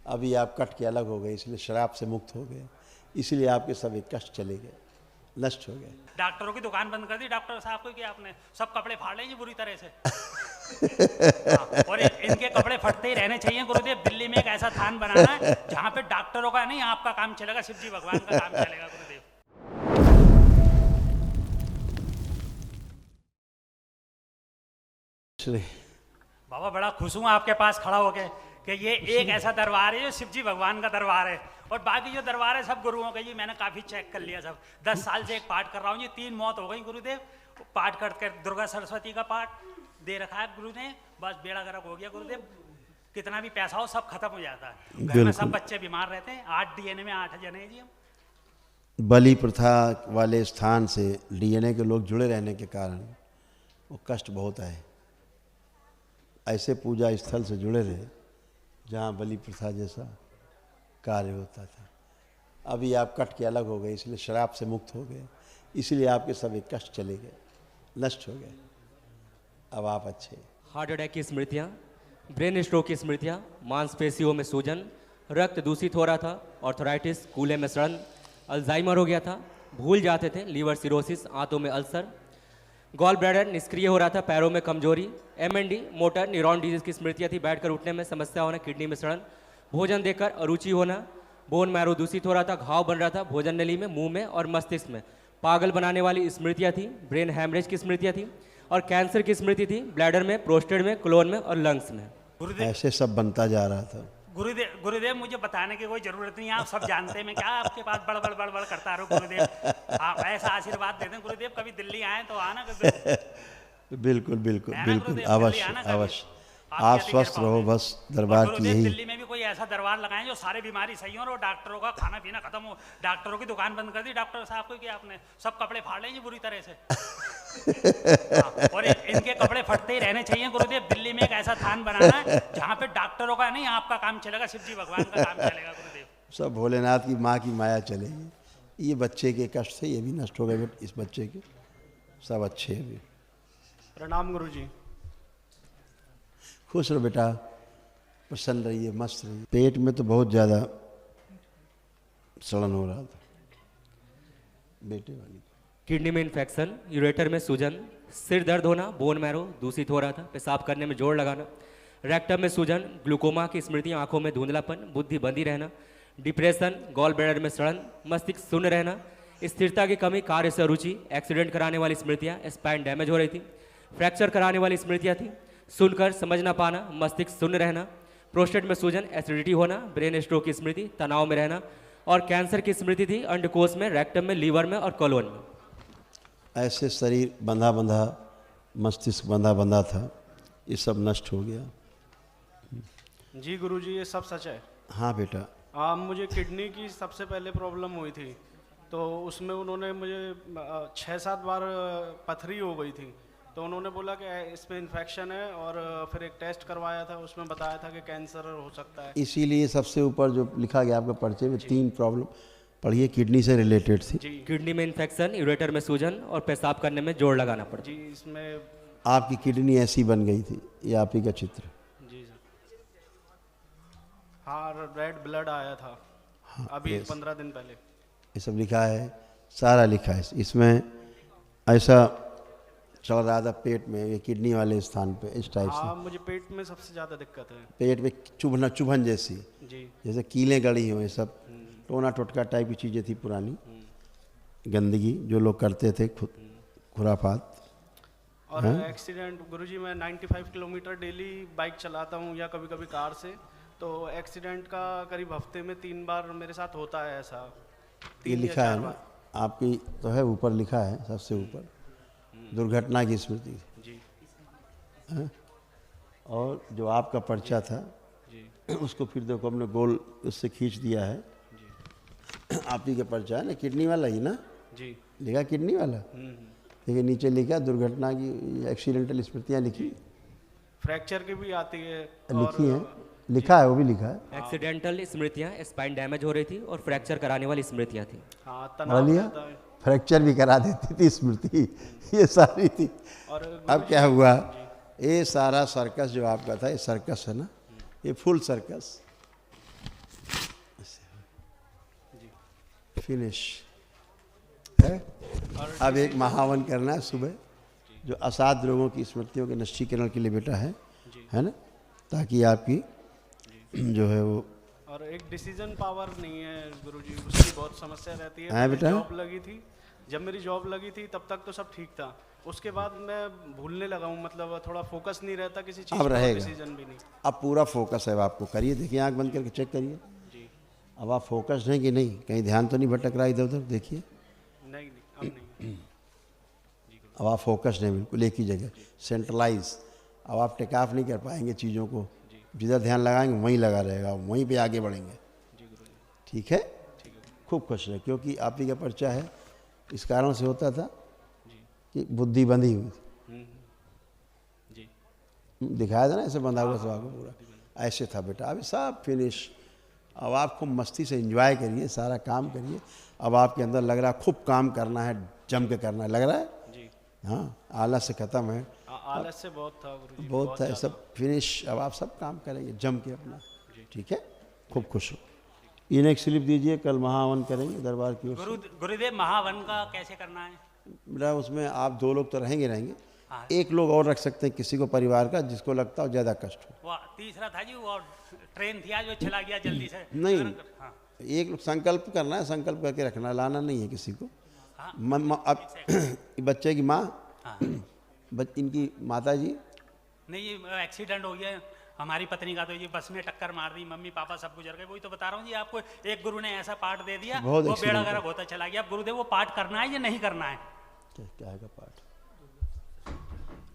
अभी आप कट के अलग हो गए, इसलिए शराब से मुक्त हो गए, इसलिए आपके सभी कष्ट चले गए, नष्ट हो गए। डॉक्टरों की दुकान बंद कर दी डॉक्टर साहब को कि आपने सब कपड़े फाड़ लेंगे बुरी तरह से। हाँ, और इनके कपड़े फटते ही रहने चाहिए गुरुदेव। दिल्ली में एक ऐसा थान बनाना है जहाँ पे डॉक्टरों का नहीं आपका काम चलेगा, शिव जी भगवान का काम चलेगा गुरुदेव। बाबा बड़ा खुश हूँ आपके पास खड़ा होके कि ये एक ऐसा दरबार है जो शिव जी भगवान का दरबार है, और बाकी जो दरबार है सब गुरुओं के। जी मैंने काफी चेक कर लिया, सब 10 साल से एक पाठ कर रहा हूँ जी, 3 मौत हो गई गुरुदेव। पाठ करके दुर्गा सरस्वती का पाठ दे रखा है गुरु ने, बस बेड़ा गर्क हो गया गुरुदेव। कितना भी पैसा हो सब खत्म हो जाता है। घर में सब बच्चे बीमार रहते हैं। 8 डीएनए में 8 जने हैं जी हम। बलि प्रथा वाले स्थान से डीएनए के लोग जुड़े रहने के कारण वो कष्ट बहुत आए। ऐसे पूजा स्थल से जुड़े रहे जहाँ बलि प्रथा जैसा कार्य होता था। अभी आप कट के अलग हो गए, इसलिए शराब से मुक्त हो गए, इसलिए आपके सभी कष्ट चले गए, नष्ट हो गए। अब आप अच्छे। हार्ट अटैक की स्मृतियाँ, ब्रेन स्ट्रोक की स्मृतियाँ, मांसपेशियों में सूजन, रक्त दूषित हो रहा था, ऑर्थराइटिस, कूल्हे में सड़न, अल्जाइमर हो गया था, भूल जाते थे, लीवर सिरोसिस, आंतों में अल्सर, गॉल ब्लैडर निष्क्रिय हो रहा था, पैरों में कमजोरी, एमएनडी, मोटर न्यूरॉन डिजीज की स्मृतियाँ थी, बैठकर उठने में समस्या होना, किडनी में सड़न, भोजन देकर अरुचि होना, बोन मैरो दूषित हो रहा था, घाव बन रहा था भोजन नली में, मुंह में और मस्तिष्क में, पागल बनाने वाली स्मृतियाँ थी, ब्रेन हैमरेज की स्मृतियाँ थी, और कैंसर की स्मृति थी, ब्लैडर में, प्रोस्टेट में, कोलोन में और लंग्स में। ऐसे सब बनता जा रहा था। गुरुदेव मुझे बताने की कोई जरूरत नहीं है, आप सब जानते हैं। मैं क्या आपके पास बड़बड़ बड़बड़ करता रहूं गुरुदेव। आप ऐसा आशीर्वाद दे दें गुरुदेव, कभी दिल्ली आए तो आना कभी। बिल्कुल बिल्कुल बिल्कुल, गुरुदेव, अवश्य दिल्ली आना अवश्य। आपकी आप अति स्वस्थ कृपा रहो, होगी। बस और दरबार की गुरुदेव यही। दिल्ली में भी कोई ऐसा दरबार लगाएं जो सारे बीमारी सही हो और डॉक्टरों का खाना पीना खत्म हो। डॉक्टरों की दुकान बंद कर दी डॉक्टर साहब को कि आपने सब कपड़े फाड़ लेंगे बुरी तरह से। हाँ, और इनके कपड़े फटते ही रहने चाहिए गुरुदेव। दिल्ली में एक ऐसा थान बनाना है जहाँ पे डॉक्टरों का नहीं आपका काम चलेगा, शिव जी भगवान का काम चलेगा गुरुदेव। सब भोलेनाथ की माँ की माया चलेगी। ये बच्चे के कष्ट से ये भी नष्ट हो गए, बट इस बच्चे के सब अच्छे हैं भी। प्रणाम गुरु जी। खुश रहो बेटा, प्रसन्न रहिए, मस्त रहिए। पेट में तो बहुत ज़्यादा सड़न हो रहा था बेटे वाली। किडनी में इन्फेक्शन, यूरेटर में सूजन, सिर दर्द होना, बोन मैरो दूषित हो रहा था, पेशाब करने में जोर लगाना, रेक्टम में सूजन, ग्लूकोमा की स्मृतियाँ, आंखों में धुंधलापन, बुद्धि बंदी रहना, डिप्रेशन, गॉल ब्लैडर में सड़न, मस्तिष्क शून्य रहना, स्थिरता की कमी, कार्य से अरुचि, एक्सीडेंट कराने वाली स्मृतियाँ, स्पाइन डैमेज हो रही थी, फ्रैक्चर कराने वाली स्मृतियाँ थी, सुनकर समझ ना पाना, मस्तिष्क शून्य रहना, प्रोस्टेट में सूजन, एसिडिटी होना, ब्रेन स्ट्रोक की स्मृति, तनाव में रहना, और कैंसर की स्मृति थी, अंडकोश में, रेक्टम में, लीवर में और कोलोन में। ऐसे शरीर बंधा बंधा, मस्तिष्क बंधा बंधा था, ये सब नष्ट हो गया। जी गुरु जी, ये सब सच है। हाँ बेटा। मुझे किडनी की सबसे पहले प्रॉब्लम हुई थी, तो उसमें उन्होंने मुझे 6-7 बार पथरी हो गई थी, तो उन्होंने बोला कि इसमें इन्फेक्शन है, और फिर एक टेस्ट करवाया था, उसमें बताया था कि कैंसर हो सकता है। इसीलिए सबसे ऊपर जो लिखा गया आपके पर्चे में 3 प्रॉब्लम पढ़िए, किडनी से रिलेटेड थी। जी किडनी में इन्फेक्शन, यूरेटर में सूजन और पेशाब करने में जोर लगाना पड़ा। जी, इसमें आपकी किडनी ऐसी बन गई थी, ये आप ही का चित्र। जी सर। हाँ, रेड ब्लड आया था। हाँ, अभी 15 दिन पहले। ये सब लिखा है, सारा लिखा है इसमें। ऐसा चल रहा था पेट में, ये किडनी वाले स्थान पे इस टाइप हाँ, से। मुझे पेट में सबसे ज़्यादा दिक्कत है। पेट में चुभन जैसी, जी जैसे कीलें गड़ी हो, ये सब टोना टोटका टाइप की चीज़ें थी पुरानी, गंदगी जो लोग करते थे, खुराफात। और एक्सीडेंट गुरुजी, मैं 95 किलोमीटर डेली बाइक चलाता हूँ या कभी कभी कार से, तो एक्सीडेंट का करीब हफ्ते में 3 बार मेरे साथ होता है ऐसा। ये लिखा है ना आपकी, तो है ऊपर लिखा है सबसे ऊपर, दुर्घटना की स्मृति जी। है? और जो आपका पर्चा था जी उसको फिर देखो हमने गोल उससे खींच दिया है। आप ही का पर्चा है ना, किडनी वाला ही ना, जी। लिखा किडनी वाला। देखिए नीचे लिखा दुर्घटना की, एक्सीडेंटल स्मृतियाँ लिखी, फ्रैक्चर की भी आती है। लिखी है, लिखा है, वो भी लिखा है। एक्सीडेंटल स्मृतियाँ, स्पाइन डैमेज हो रही थी और फ्रैक्चर कराने वाली स्मृतियाँ थी। हाँ, तनाव रहता है। फ्रैक्चर भी करा देती थी स्मृति, ये सारी थी। और अब क्या हुआ, ये सारा सर्कस जो आपका था, ये सर्कस है ना, ये फुल सर्कस फिनिश है। अब एक महावन करना है सुबह, जो असाध लोगों की स्मृतियों के नष्टीकरण के लिए बेटा है ना, ताकि आपकी जो है वो और एक डिसीजन पावर नहीं है गुरुजी, उसकी बहुत समस्या रहती है। हाँ मेरी बेटा। जॉब लगी थी, जब मेरी जॉब लगी थी तब तक तो सब ठीक था, उसके बाद मैं भूलने लगा हूँ, मतलब थोड़ा फोकस नहीं रहता किसी चीज़ अब पर, रहेगा। डिसीजन भी नहीं। अब पूरा फोकस है, अब आपको करिए, देखिए आंख बंद करके चेक करिए। जी अब आप फोकस हैं कि नहीं, कहीं ध्यान तो नहीं भटक रहा इधर उधर, देखिए। नहीं अब नहीं। अब आप फोकस नहीं, बिल्कुल एक ही जगह सेंट्रलाइज। अब आप टेक ऑफ नहीं कर पाएंगे चीज़ों को, जिधर ध्यान लगाएंगे वहीं लगा रहेगा, वहीं पे आगे बढ़ेंगे। ठीक है, खूब खुश रहे, क्योंकि आप ही का पर्चा है, इस कारण से होता था कि बुद्धि बंधी हुई थी। जी दिखाया था ना ऐसे बंधा हुआ सब आपको पूरा, ऐसे था बेटा। अभी सब फिनिश। अब आप खूब मस्ती से एंजॉय करिए, सारा काम करिए। अब आपके अंदर लग रहा है खूब काम करना है, जम के करना है, लग रहा है। जी हाँ, आलस से ख़त्म है, आलस से बहुत था गुरुजी, बहुत है ज़्यादा। सब फिनिश। अब आप सब काम करेंगे जम के अपना, ठीक है, खूब खुश हो। इन्हें एक स्लिप दीजिए, कल महावन करेंगे दरबार की ओर से। गुरुदेव महावन का कैसे करना है? बेटा उसमें आप 2 लोग तो रहेंगे हाँ। एक लोग और रख सकते हैं किसी को परिवार का, जिसको लगता हो ज़्यादा कष्ट हो। वो तीसरा था जी, वो ट्रेन थी आज, वो चला गया जल्दी से। नहीं, हाँ। एक लोग संकल्प करना है, संकल्प करके रखना, लाना नहीं है किसी को। हाँ। अब बच्चे की माँ, हाँ। इनकी माता जी, नहीं ये एक्सीडेंट हो गया हमारी पत्नी का, तो ये बस में टक्कर मार दी, मम्मी पापा सब गुजर गए। वही तो बता रहा हूँ जी आपको, एक गुरु ने ऐसा पाठ दे दिया, बहुत वो accident बेड़ा गर्क होता चला गया। अब गुरुदेव वो पाठ करना है या नहीं करना है? क्या है का पाठ?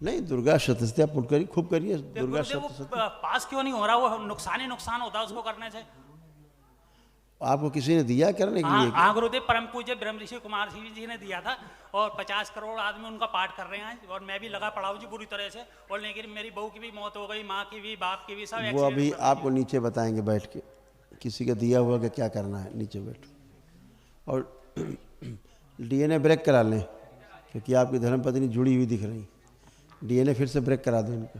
नहीं, दुर्गा शतसत्या पुट करिए, खूब करिए तो दुर्गा गुरुदेव वो शतसत्या। पास क्यों नहीं हो रहा? वो नुकसान ही नुकसान होता है उसको करने से। आपको किसी ने दिया करने के हाँ लिए? हाँ गुरुदेव, परम पूज्य ब्रह्म ऋषि कुमार सिंह जी ने दिया था, और 50 करोड़ आदमी उनका पाठ कर रहे हैं आज, और मैं भी लगा पड़ा हूँ जी बुरी तरह से। और लेकिन मेरी बहू की भी मौत हो गई, माँ की भी, बाप की भी, सब वो accident अभी में। आपको नीचे बताएंगे बैठ के, किसी का दिया हुआ कि क्या करना है, नीचे बैठो। और डीएनए ब्रेक करा लें, क्योंकि आपकी धर्मपत्नी जुड़ी हुई दिख रही। डीएनए फिर से ब्रेक करा दो इनको।